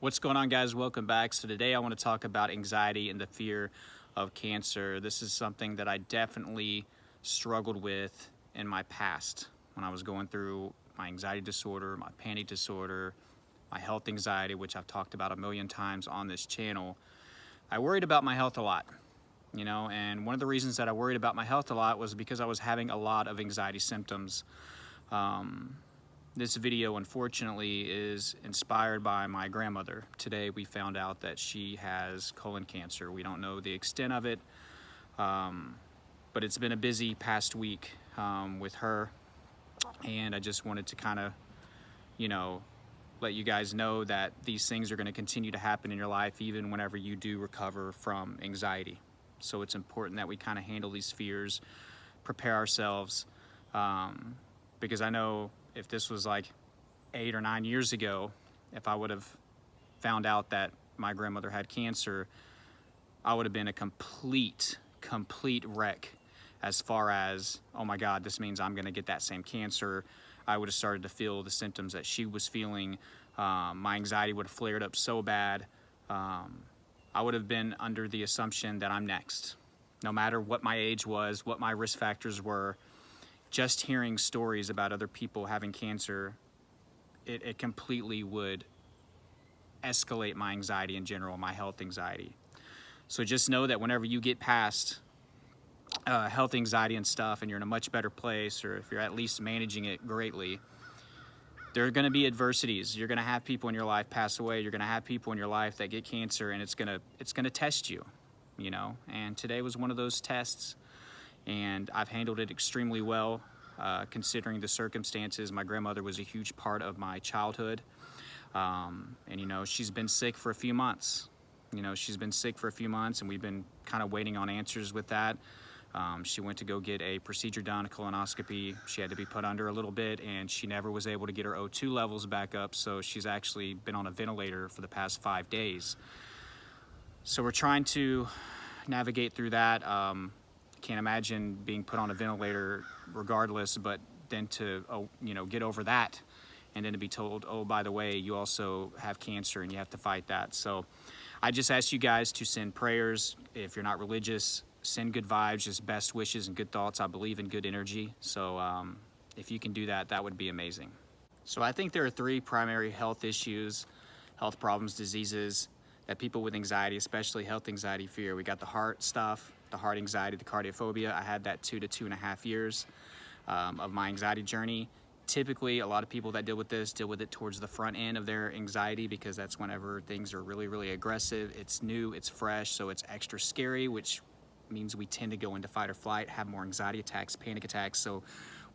What's going on, guys? Welcome back. So today I want to talk about anxiety and the fear of cancer. This is something that I definitely struggled with in my past when I was going through my anxiety disorder, my panic disorder, my health anxiety, which I've talked about a million times on this channel. I worried about my health a lot, and one of the reasons that I worried about my health a lot was because I was having a lot of anxiety symptoms. This video, unfortunately, is inspired by my grandmother. Today we found out that she has colon cancer. We don't know the extent of it, but it's been a busy past week with her, and I just wanted to kind of, let you guys know that these things are going to continue to happen in your life even whenever you do recover from anxiety. So it's important that we kind of handle these fears, prepare ourselves, because I know if this was like 8 or 9 years ago, if I would have found out that my grandmother had cancer, I would have been a complete wreck as far as, oh my God, this means I'm gonna get that same cancer. I would have started to feel the symptoms that she was feeling. My anxiety would have flared up so bad. I would have been under the assumption that I'm next. No matter what my age was, what my risk factors were, just hearing stories about other people having cancer, it completely would escalate my anxiety in general, my health anxiety. So just know that whenever you get past health anxiety and stuff, and you're in a much better place, or if you're at least managing it greatly, there are going to be adversities. You're going to have people in your life pass away. You're going to have people in your life that get cancer, and it's going to test you, And today was one of those tests, and I've handled it extremely well, considering the circumstances. My grandmother was a huge part of my childhood, and she's been sick for a few months. She's been sick for a few months, and we've been kind of waiting on answers with that. She went to go get a procedure done, a colonoscopy. She had to be put under a little bit, and she never was able to get her O2 levels back up, so she's actually been on a ventilator for the past 5 days. So we're trying to navigate through that. Can't imagine being put on a ventilator regardless, but then to get over that, and then to be told, oh, by the way, you also have cancer and you have to fight that. So I just ask you guys to send prayers. If you're not religious, send good vibes, just best wishes and good thoughts. I believe in good energy, so if you can do that, that would be amazing. So I think there are 3 primary health issues, health problems, diseases that people with anxiety, especially health anxiety, fear. We got the heart stuff, the heart anxiety, the cardiophobia. I had that 2 to 2.5 years of my anxiety journey. Typically, a lot of people that deal with this deal with it towards the front end of their anxiety, because that's whenever things are really, really aggressive. It's new, it's fresh, so it's extra scary, which means we tend to go into fight or flight, have more anxiety attacks, panic attacks. So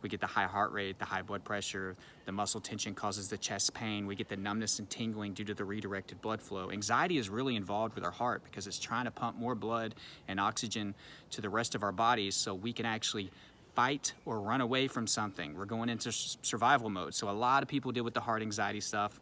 we get the high heart rate, the high blood pressure, the muscle tension causes the chest pain. We get the numbness and tingling due to the redirected blood flow. Anxiety is really involved with our heart because it's trying to pump more blood and oxygen to the rest of our bodies so we can actually fight or run away from something. We're going into survival mode. So a lot of people deal with the heart anxiety stuff.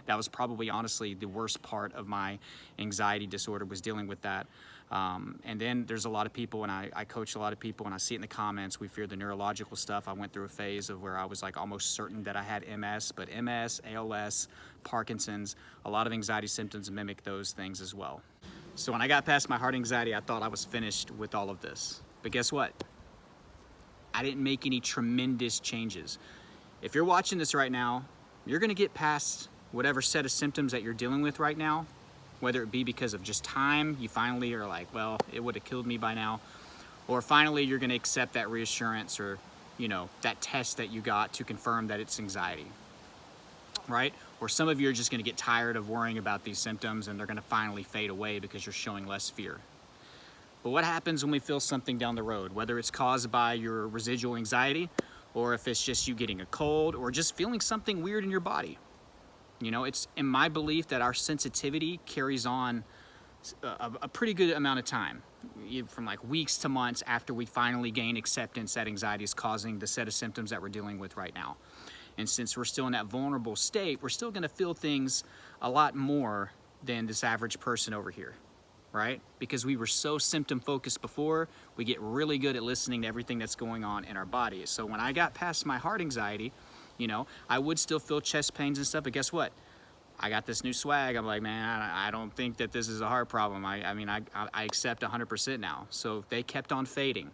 That was probably honestly the worst part of my anxiety disorder, was dealing with that. And then there's a lot of people, and I coach a lot of people, and I see it in the comments, we fear the neurological stuff. I went through a phase of where I was like almost certain that I had MS, but MS, ALS, Parkinson's, a lot of anxiety symptoms mimic those things as well. So when I got past my heart anxiety, I thought I was finished with all of this. But guess what? I didn't make any tremendous changes. If you're watching this right now, you're gonna get past whatever set of symptoms that you're dealing with right now, whether it be because of just time, you finally are like, well, it would have killed me by now, or finally you're gonna accept that reassurance or, that test that you got to confirm that it's anxiety, right? Or some of you are just gonna get tired of worrying about these symptoms and they're gonna finally fade away because you're showing less fear. But what happens when we feel something down the road, whether it's caused by your residual anxiety, or if it's just you getting a cold, or just feeling something weird in your body? It's in my belief that our sensitivity carries on a pretty good amount of time, from like weeks to months after we finally gain acceptance that anxiety is causing the set of symptoms that we're dealing with right now. And since we're still in that vulnerable state, we're still going to feel things a lot more than this average person over here, right? Because we were so symptom focused before, we get really good at listening to everything that's going on in our bodies. So when I got past my heart anxiety, I would still feel chest pains and stuff, but guess what? I got this new swag. I'm like, man, I don't think that this is a heart problem. I mean, I accept 100% now. So they kept on fading.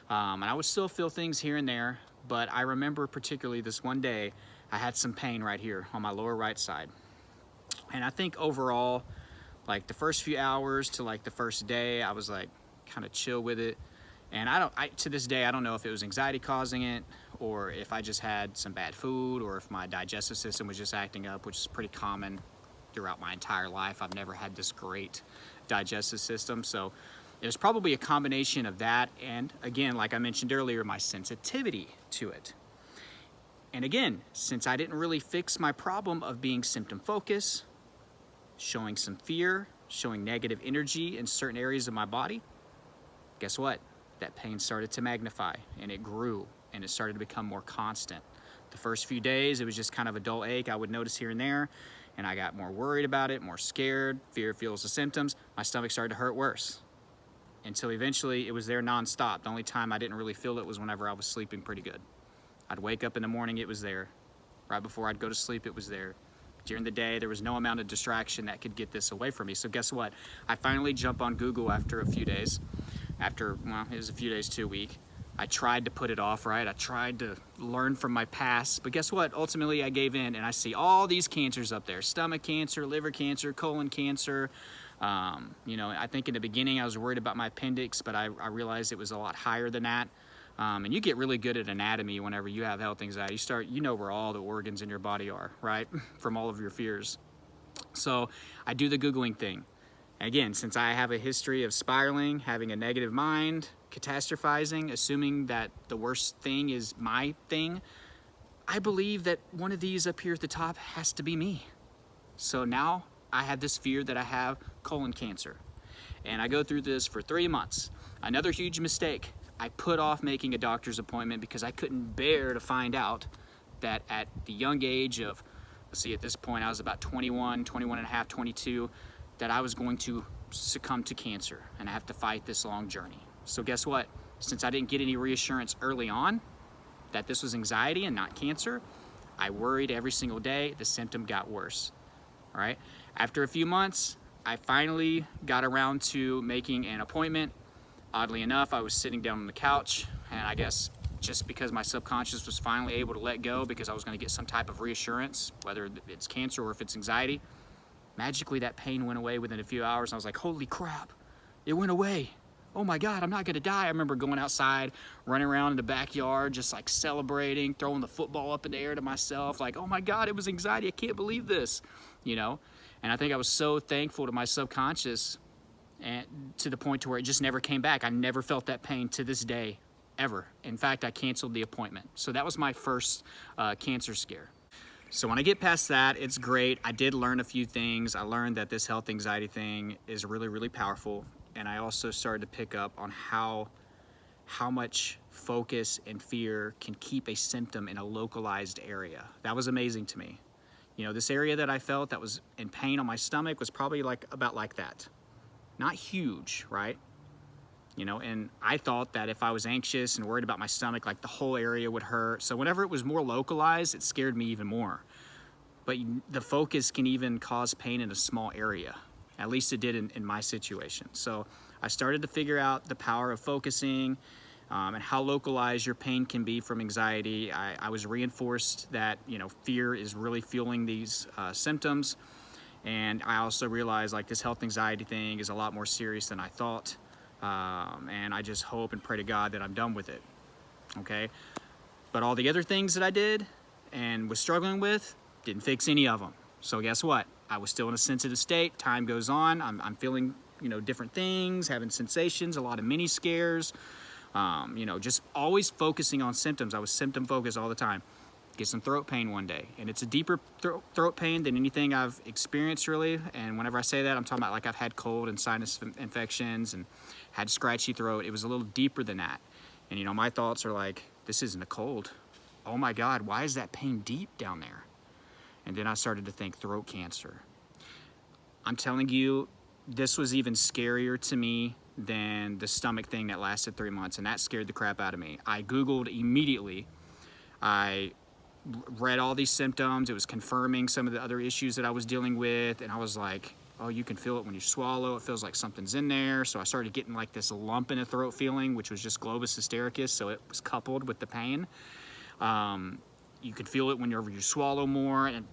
And I would still feel things here and there, but I remember particularly this one day, I had some pain right here on my lower right side. And I think overall, like the first few hours to like the first day, I was like kind of chill with it. And to this day, I don't know if it was anxiety causing it, or if I just had some bad food, or if my digestive system was just acting up, which is pretty common throughout my entire life. I've never had this great digestive system. So it was probably a combination of that. And again, like I mentioned earlier, my sensitivity to it. And again, since I didn't really fix my problem of being symptom focused, showing some fear, showing negative energy in certain areas of my body, guess what? That pain started to magnify, and it grew, and it started to become more constant. The first few days, it was just kind of a dull ache I would notice here and there, and I got more worried about it, more scared. Fear fuels the symptoms. My stomach started to hurt worse, until eventually it was there nonstop. The only time I didn't really feel it was whenever I was sleeping pretty good. I'd wake up in the morning, it was there. Right before I'd go to sleep, it was there. During the day, there was no amount of distraction that could get this away from me. So guess what? I finally jump on Google after a few days. Well, it was a few days to a week. I tried to put it off, right? I tried to learn from my past, but guess what? Ultimately, I gave in, and I see all these cancers up there: stomach cancer, liver cancer, colon cancer. You know, I think in the beginning I was worried about my appendix, but I realized it was a lot higher than that. And you get really good at anatomy whenever you have health anxiety. You know where all the organs in your body are, right? From all of your fears. So I do the Googling thing. Again, since I have a history of spiraling, having a negative mind, catastrophizing, assuming that the worst thing is my thing, I believe that one of these up here at the top has to be me. So now I have this fear that I have colon cancer. And I go through this for 3 months. Another huge mistake. I put off making a doctor's appointment because I couldn't bear to find out that at the young age of, let's see, at this point I was about 21 and a half, 22, that I was going to succumb to cancer and I have to fight this long journey. So guess what? Since I didn't get any reassurance early on that this was anxiety and not cancer, I worried every single day. The symptom got worse. All right. After a few months, I finally got around to making an appointment. Oddly enough, I was sitting down on the couch, and I guess just because my subconscious was finally able to let go because I was going to get some type of reassurance, whether it's cancer or if it's anxiety, magically that pain went away within a few hours. And I was like, holy crap, it went away. Oh my God, I'm not gonna die. I remember going outside, running around in the backyard, just like celebrating, throwing the football up in the air to myself, like, oh my God, it was anxiety. I can't believe this, you know? And I think I was so thankful to my subconscious, and to the point to where it just never came back. I never felt that pain to this day, ever. In fact, I canceled the appointment. So that was my first cancer scare. So when I get past that, it's great. I did learn a few things. I learned that this health anxiety thing is really, really powerful. And I also started to pick up on how much focus and fear can keep a symptom in a localized area. That was amazing to me. You know, this area that I felt that was in pain on my stomach was probably about like that. Not huge, right? You know, and I thought that if I was anxious and worried about my stomach, like the whole area would hurt. So whenever it was more localized, it scared me even more. But the focus can even cause pain in a small area. At least it did in my situation. So I started to figure out the power of focusing and how localized your pain can be from anxiety. I was reinforced that, you know, fear is really fueling these symptoms. And I also realized like this health anxiety thing is a lot more serious than I thought. And I just hope and pray to God that I'm done with it, okay? But all the other things that I did and was struggling with didn't fix any of them. So guess what? I was still in a sensitive state. Time goes on. I'm feeling, you know, different things, having sensations, a lot of mini scares, you know, just always focusing on symptoms. I was symptom focused all the time. Get some throat pain one day, and it's a deeper throat pain than anything I've experienced really. And whenever I say that, I'm talking about like I've had cold and sinus infections and had scratchy throat. It was a little deeper than that. And you know, my thoughts are like, this isn't a cold. Oh my God, why is that pain deep down there? And then I started to think throat cancer. I'm telling you, this was even scarier to me than the stomach thing that lasted 3 months, and that scared the crap out of me. I Googled immediately. I read all these symptoms. It was confirming some of the other issues that I was dealing with, and I was like, oh, you can feel it when you swallow. It feels like something's in there. So I started getting like this lump in the throat feeling, which was just globus hystericus. So it was coupled with the pain. You could feel it whenever you swallow more, and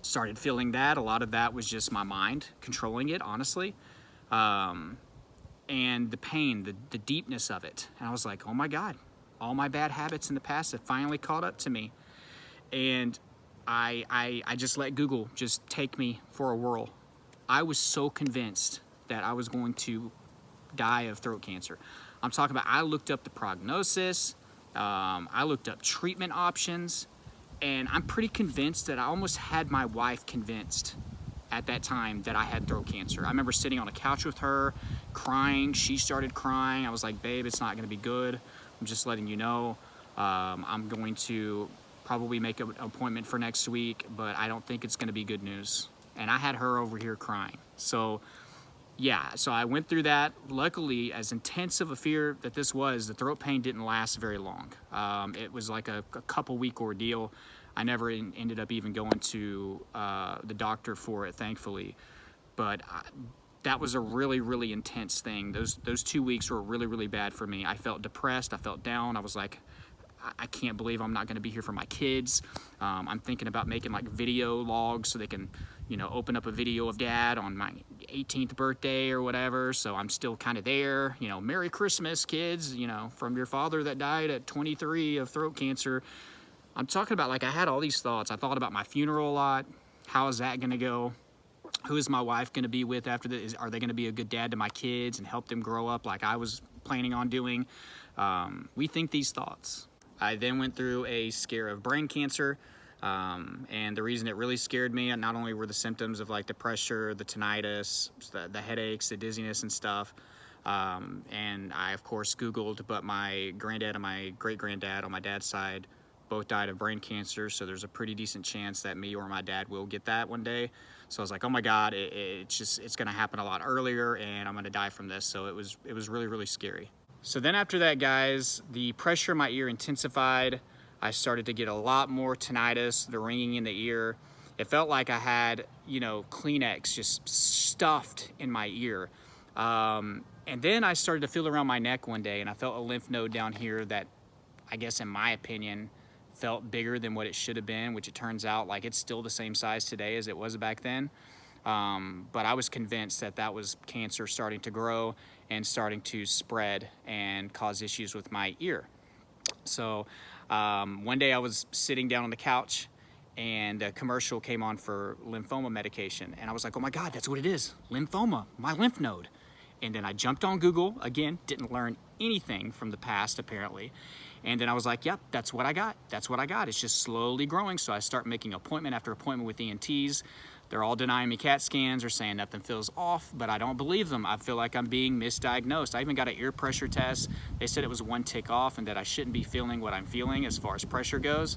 started feeling that. A lot of that was just my mind controlling it, honestly. And the pain, the deepness of it. And I was like, oh my God, all my bad habits in the past have finally caught up to me. And I just let Google just take me for a whirl. I was so convinced that I was going to die of throat cancer. I'm talking about, I looked up the prognosis, I looked up treatment options, and I'm pretty convinced that I almost had my wife convinced at that time that I had throat cancer. I remember sitting on a couch with her, crying. She started crying. I was like, babe, it's not gonna be good. I'm just letting you know. I'm going to probably make an appointment for next week, but I don't think it's gonna be good news. And I had her over here crying. So yeah, so I went through that. Luckily, as intense of a fear that this was, the throat pain didn't last very long. It was like a couple week ordeal. I never ended up even going to the doctor for it, thankfully. But that was a really, really intense thing. Those 2 weeks were really, really bad for me. I felt depressed, I felt down. I was like, I can't believe I'm not gonna be here for my kids. I'm thinking about making like video logs so they can, you know, open up a video of dad on my 18th birthday or whatever. So I'm still kind of there, you know, Merry Christmas, kids, you know, from your father that died at 23 of throat cancer. I'm talking about, like, I had all these thoughts. I thought about my funeral a lot. How is that gonna go? Who is my wife gonna be with after this? Are they gonna be a good dad to my kids and help them grow up like I was planning on doing? We think these thoughts. I then went through a scare of brain cancer. And the reason it really scared me, not only were the symptoms of like the pressure, the tinnitus, the headaches, the dizziness and stuff. And I, of course, Googled, but my granddad and my great-granddad on my dad's side both died of brain cancer. So there's a pretty decent chance that me or my dad will get that one day. So I was like, oh my God, it's gonna happen a lot earlier and I'm gonna die from this. So it was really, really scary. So then after that, guys, the pressure in my ear intensified. I started to get a lot more tinnitus, the ringing in the ear. It felt like I had, you know, Kleenex just stuffed in my ear. And then I started to feel around my neck one day and I felt a lymph node down here that, I guess in my opinion, felt bigger than what it should have been, which it turns out like it's still the same size today as it was back then. But I was convinced that that was cancer starting to grow and starting to spread and cause issues with my ear. So one day I was sitting down on the couch and a commercial came on for lymphoma medication. And I was like, oh my God, that's what it is. Lymphoma, my lymph node. And then I jumped on Google, again, didn't learn anything from the past apparently. And then I was like, yep, that's what I got. That's what I got. It's just slowly growing. So I start making appointment after appointment with ENTs. They're all denying me CAT scans or saying nothing feels off, but I don't believe them. I feel like I'm being misdiagnosed. I even got an ear pressure test. They said it was 1 tick off and that I shouldn't be feeling what I'm feeling as far as pressure goes.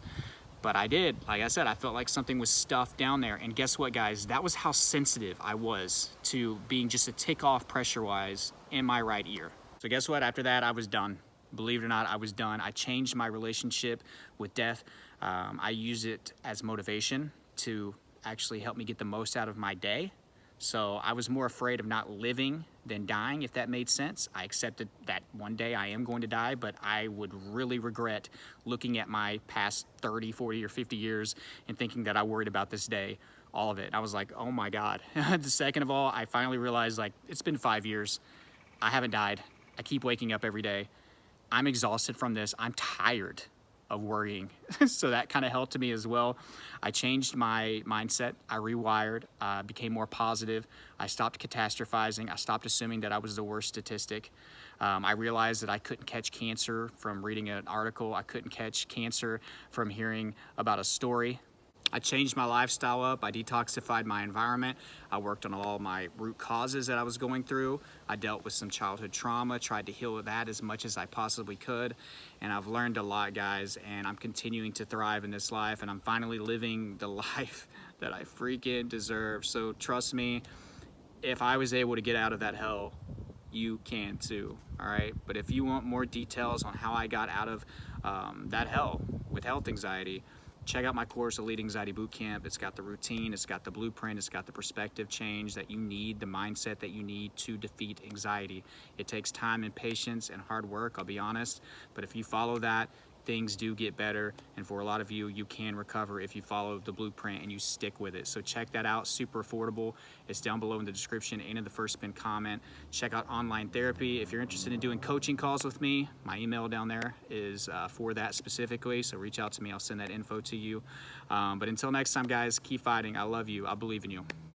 But I did. Like I said, I felt like something was stuffed down there. And guess what, guys? That was how sensitive I was to being just a tick off pressure-wise in my right ear. So guess what? After that, I was done. Believe it or not, I was done. I changed my relationship with death. I use it as motivation to actually help me get the most out of my day. So I was more afraid of not living than dying, if that made sense. I accepted that one day I am going to die, but I would really regret looking at my past 30, 40, or 50 years and thinking that I worried about this day, all of it. I was like, oh my God. The second of all, I finally realized, like, it's been 5 years. I haven't died. I keep waking up every day. I'm exhausted from this. I'm tired of worrying. So that kind of helped me as well. I changed my mindset. I rewired, became more positive. I stopped catastrophizing. I stopped assuming that I was the worst statistic. I realized that I couldn't catch cancer from reading an article. I couldn't catch cancer from hearing about a story. I changed my lifestyle up. I detoxified my environment. I worked on all my root causes that I was going through. I dealt with some childhood trauma, tried to heal that as much as I possibly could. And I've learned a lot, guys, and I'm continuing to thrive in this life, and I'm finally living the life that I freaking deserve. So trust me, if I was able to get out of that hell, you can too, all right? But if you want more details on how I got out of that hell with health anxiety, check out my course, Elite Anxiety Bootcamp. It's got the routine, it's got the blueprint, it's got the perspective change that you need, the mindset that you need to defeat anxiety. It takes time and patience and hard work, I'll be honest, but if you follow that, things do get better, and for a lot of you, you can recover if you follow the blueprint and you stick with it. So check that out, super affordable. It's down below in the description and in the first pinned comment. Check out online therapy. If you're interested in doing coaching calls with me, my email down there is for that specifically, so reach out to me, I'll send that info to you. But until next time, guys, keep fighting. I love you, I believe in you.